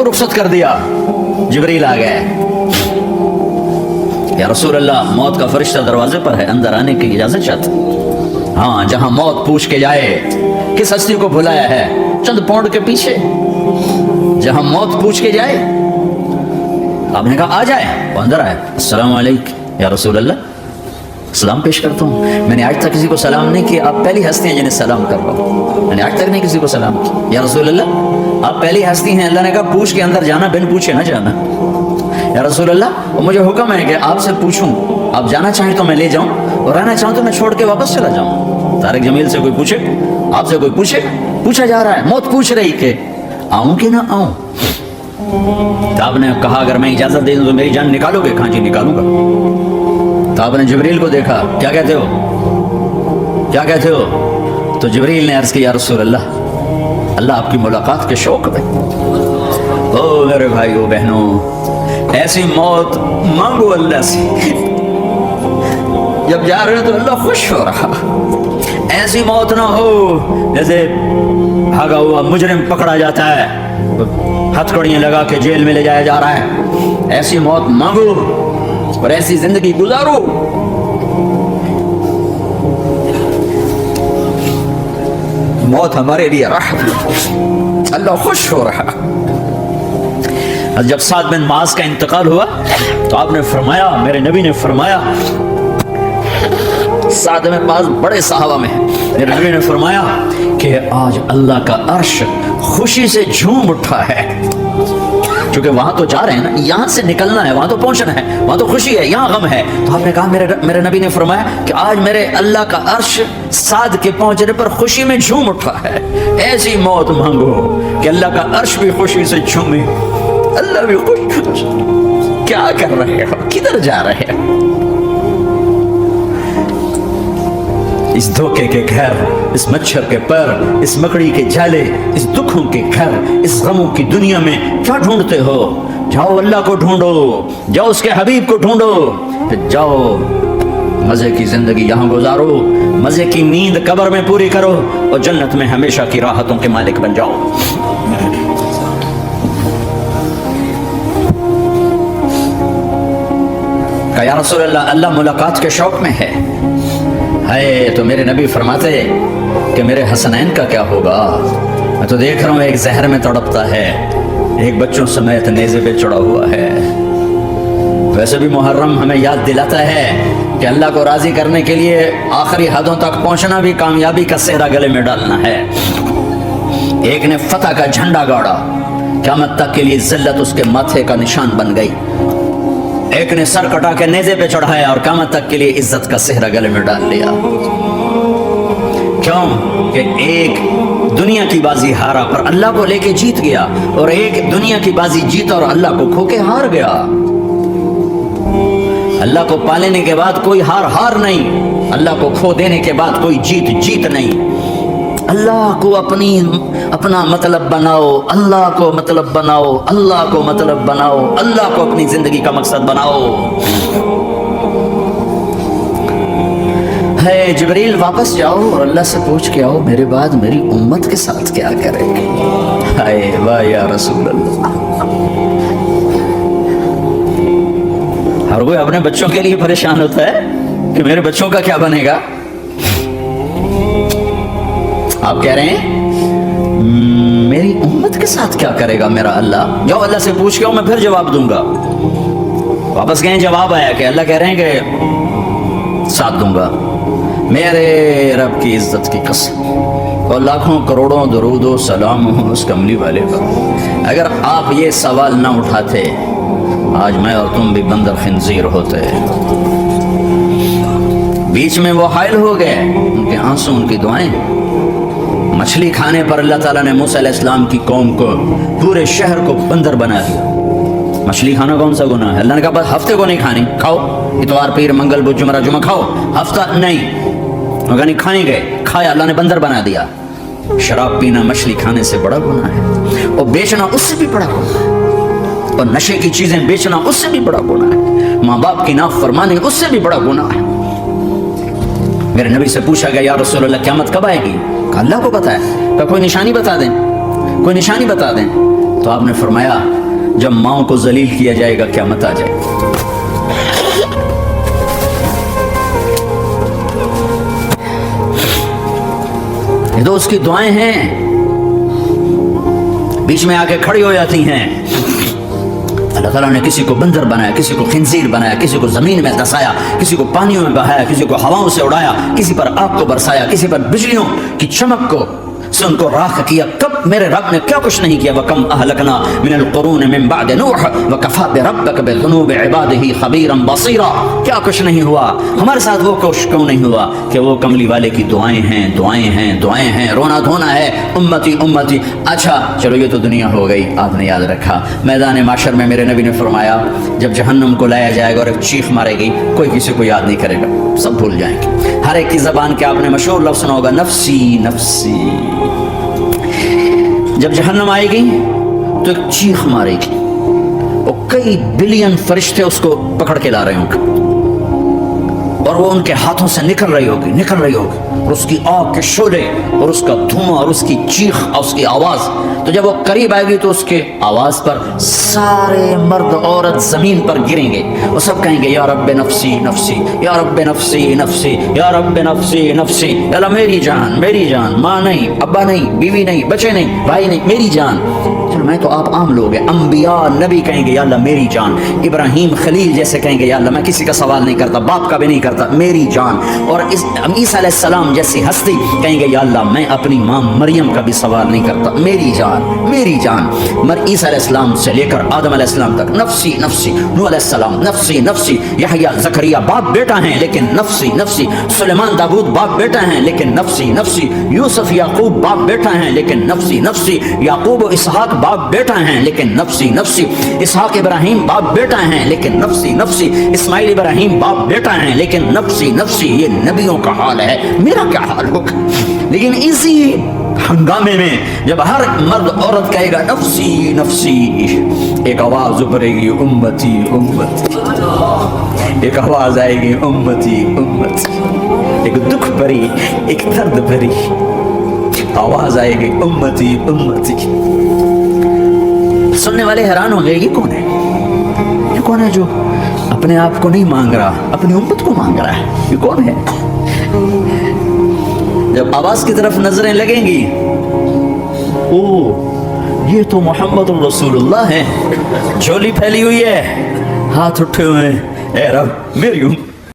रुखसत कर दिया। जिब्रील आ गए, या रसूल अल्लाह मौत का फरिश्ता दरवाजे पर है, अंदर आने की इजाजत चाहता। हाँ, जहां मौत पूछ के जाए किस हस्ती को भुलाया है, चंद पौंड के पीछे जहां मौत पूछ के जाए। आपने कहा आ जाए, वो अंदर आए। अस्सलाम वालेकुम या रसूल अल्लाह, सलाम पेश करता हूँ। मैंने आज तक किसी को सलाम नहीं किया, आप पहली हस्ती हैं जिन्हें सलाम कर रहा हूँ। मैंने आज तक नहीं किसी को सलाम किया। या रसूल अल्लाह, आप पहली हस्ती हैं। अल्लाह ने कहा पूछ के अंदर जाना, बिन पूछे ना जाना। या रसूल अल्लाह, मुझे हुक्म है कि आपसे पूछूं, आप जाना चाहें तो मैं ले जाऊं, और रहना चाहूं तो मैं छोड़ के वापस चला जाऊं। तारिक जमील से कोई पूछे, आपसे कोई पूछे, पूछा जा रहा है, मौत पूछ रही कि आऊं कि ना आऊं। तो आपने कहा अगर मैं इजाजत दे दूं तो मेरी जान निकालोगे? कहाँ जी निकालूंगा। तो आपने जिब्रील को देखा, क्या कहते हो, क्या कहते हो? तो जिब्रील ने अर्ज किया, या रसूल अल्लाह, अल्लाह आपकी मुलाकात के शौक में। ओ मेरे भाइयों बहनों, ऐसी मौत मांगो अल्लाह से। जब जा रहे हो तो अल्लाह खुश हो रहा। ऐसी मौत ना हो जैसे भागा हुआ मुजरिम पकड़ा जाता है, हथकड़ियां लगा के जेल में ले जाया जा रहा है। ऐसी मौत मांगो और ऐसी जिंदगी गुजारो। मौत हमारे लिए राहत, अल्लाह खुश हो रहा। जब साद बिन मास का इंतकाल हुआ तो आपने फरमाया, मेरे नबी ने फरमाया, साद बिन मास बड़े सहाबा में है, मेरे नबी ने फरमाया कि आज अल्लाह का अर्श खुशी से झूम उठा है। क्योंकि वहां तो जा रहे हैं ना, यहां से निकलना है, वहां तो पहुंचना है, वहां तो खुशी है, यहां गम है। तो आपने कहा, मेरे नबी ने फरमाया कि आज मेरे अल्लाह का अर्श साद के पहुंचने पर खुशी में झूम उठा है। ऐसी मौत मांगो कि अल्लाह का अर्श भी खुशी से झूमे, अल्लाह भी खुश। क्या कर रहे हो, किधर जा रहे हो? इस धोखे के घर, इस मच्छर के पर, इस मकड़ी के जाले, इस दुखों के घर, इस गमों की दुनिया में क्या ढूंढते हो? जाओ अल्लाह को ढूंढो, जाओ उसके हबीब को ढूंढो, फिर जाओ मजे की जिंदगी यहां गुजारो, मजे की नींद कब्र में पूरी करो और जन्नत में हमेशा की राहतों के मालिक बन जाओ। कहा, या रसूल अल्लाह, अल्लाह मुलाकात के शौक में है। तो मेरे नबी फरमाते कि मेरे हसनैन का क्या होगा? मैं तो देख रहा हूँ एक जहर में तड़पता है, एक बच्चों समेत नेज़े पे चढ़ा हुआ है। वैसे भी मुहर्रम हमें याद दिलाता है कि अल्लाह को राजी करने के लिए आखिरी हदों तक पहुंचना भी कामयाबी का सेहरा गले में डालना है। एक ने फतह का झंडा गाड़ा, क़यामत तक के लिए जिल्लत उसके माथे का निशान बन गई। एक ने सर कटा के नेज़े पे चढ़ाया और क़यामत तक के लिए इज्जत का सेहरा गले में डाल लिया। क्यों? कि एक दुनिया की बाजी हारा पर अल्लाह को लेके जीत गया, और एक दुनिया की बाजी जीता और अल्लाह को खो के हार गया। अल्लाह को पा लेने के बाद कोई हार नहीं, अल्लाह को खो देने के बाद कोई जीत नहीं। अल्लाह को अपना मतलब बनाओ, अल्लाह को मतलब बनाओ, अल्लाह को मतलब बनाओ, अल्लाह को अपनी जिंदगी का मकसद बनाओ। है जिब्रील, वापस जाओ और अल्लाह से पूछ के आओ, मेरे बाद मेरी उम्मत के साथ क्या करेंगे। हाय वाह या रसूल अल्लाह। हर कोई अपने बच्चों के लिए परेशान होता है कि मेरे बच्चों का क्या बनेगा। आप कह रहे हैं मेरी उम्मत के साथ क्या करेगा मेरा अल्लाह। जाओ अल्लाह से पूछ के आओ, मैं फिर जवाब दूंगा। वापस गए, जवाब आया कि अल्लाह कह रहे हैं कि साथ दूंगा। मेरे रब की इज्जत की कसम और लाखों करोड़ों दरूदो सलाम हो उस कमली वाले पर। अगर आप ये सवाल ना उठाते, आज मैं और तुम भी बंदर खिंजीर होते। बीच में वो हायल हो गए, उनके आंसू, उनकी दुआएं। मछली खाने पर अल्लाह ताला ने मूसा अलैहिस्सलाम की कौम को, पूरे शहर को बंदर बना दिया। मछली खाना कौन सा गुनाह है? अल्लाह ने कहा बस हफ्ते को नहीं खानी, खाओ इतवार पीर मंगल बुध जुमरा जुमा खाओ, हफ्ता नहीं। मगर नहीं खाने गए, खाया, अल्लाह ने बंदर बना दिया। शराब पीना मछली खाने से बड़ा गुनाह है, और बेचना उससे भी बड़ा गुनाह है, और नशे की चीजें बेचना उससे भी बड़ा गुनाह है, माँ बाप की नाफरमानी उससे भी बड़ा गुनाह है। मेरे नबी से पूछा गया, या रसूल अल्लाह क़यामत कब आएगी? अल्लाह को पता है। तो कोई निशानी बता दें, कोई निशानी बता दें। تو آپ نے فرمایا جب ماؤں کو ذلیل کیا جائے گا قیامت آ جائے گا. یہ تو اس کی دعائیں ہیں، بیچ میں آ کے کھڑی ہو جاتی ہیں. اللہ تعالیٰ نے کسی کو بندر بنایا، کسی کو خنزیر بنایا، کسی کو زمین میں دسایا، کسی کو پانیوں میں بہایا، کسی کو ہواؤں سے اڑایا، کسی پر آگ کو برسایا، کسی پر بجلیوں کی چمک کو سے ان کو راکھ کیا. کب میرے رب نے کیا کچھ نہیں کیا. وَكَمْ أَهْلَكْنَا مِنَ الْقُرُونِ مِنْ بَعْدِ نُوحٍ وَكَفَى بِرَبِّكَ بِذُنُوبِ عِبَادِهِ خَبِيرًا بَصِيرًا. کیا کچھ نہیں ہوا ہمارے ساتھ، وہ کچھ کیوں نہیں ہوا کہ وہ کملی والے کی دعائیں ہیں، دعائیں ہیں، دعائیں ہیں، رونا دھونا ہے امتی امتی. اچھا چلو یہ تو دنیا ہو گئی، آپ نے یاد رکھا. میدان محشر میں میرے نبی نے فرمایا جب جہنم کو لایا جائے گا اور ایک چیخ مارے گی، کوئی کسی کو یاد نہیں کرے گا، سب بھول جائیں گے. ہر ایک کی زبان کے آپ نے مشہور لفظ سنا ہوگا، نفسی نفسی. جب جہنم آئے گی تو ایک چیخ مارے گی اور کئی بلین فرشتے اس کو پکڑ کے لا رہے ہوں گے اور وہ ان کے ہاتھوں سے نکل رہی ہوگی اور اس کی آگ کے شعلے اور اس کا دھواں اور اس کی چیخ اور اس کی آواز. تو جب وہ قریب آئے گی تو اس کے آواز پر سارے مرد عورت زمین پر گریں گے. وہ سب کہیں گے یا رب نفسی نفسی، یا رب نفسی نفسی، یا رب نفسی نفسی. اللہ میری جان، میری جان، ماں نہیں، ابا نہیں، بیوی نہیں، بچے نہیں، بھائی نہیں، میری جان. چلو میں تو آپ عام لوگ ہیں، انبیاء نبی کہیں گے یا اللہ میری جان. ابراہیم خلیل جیسے کہیں گے یا اللہ میں کسی کا سوال نہیں کرتا، باپ کا بھی نہیں کرتا، میری جان. اور عیسیٰ علیہ السلام جیسی ہستی کہیں گے یا اللہ میں اپنی ماں مریم کا بھی سوال نہیں کرتا، میری جان، میری جان. عیسیٰ علیہ السلام سے لے کر آدم علیہ السلام تک نفسی نفسی. نوح علیہ السلام نفسی نفسی. یحییٰ زکریا باپ بیٹا ہیں لیکن نفسی نفسی. سلیمان داؤد باپ بیٹا ہیں لیکن نفسی نفسی. یوسف یعقوب باپ بیٹا ہیں لیکن نفسی نفسی. یعقوب و اسحاق باپ بیٹا ہیں لیکن نفسی نفسی. اسحاق ابراہیم باپ بیٹا ہیں لیکن نفسی نفسی. اسماعیل ابراہیم باپ بیٹا ہیں لیکن نفسی نفسی. یہ نبیوں کا حال ہے، میرا کیا حال ہوگا. لیکن اسی ہنگامے میں جب ہر مرد عورت کہے گا نفسی نفسی، ایک آواز ابھرے گی امتی امتی. ایک آواز آئے گی امتی امتی. ایک دکھ بھری، ایک درد بھری آواز آئے گی امتی امتی. سننے والے حیران ہو گئے یہ کون ہے، یہ کون ہے جو اپنے آپ کو نہیں مانگ رہا، اپنی امت کو مانگ رہا ہے، یہ کون ہے. جب آواز کی طرف نظریں لگیں گی، او یہ تو محمد رسول اللہ ہے. جھولی پھیلی ہوئی ہے، ہاتھ اٹھے ہوئے ہیں، اے رب میری امت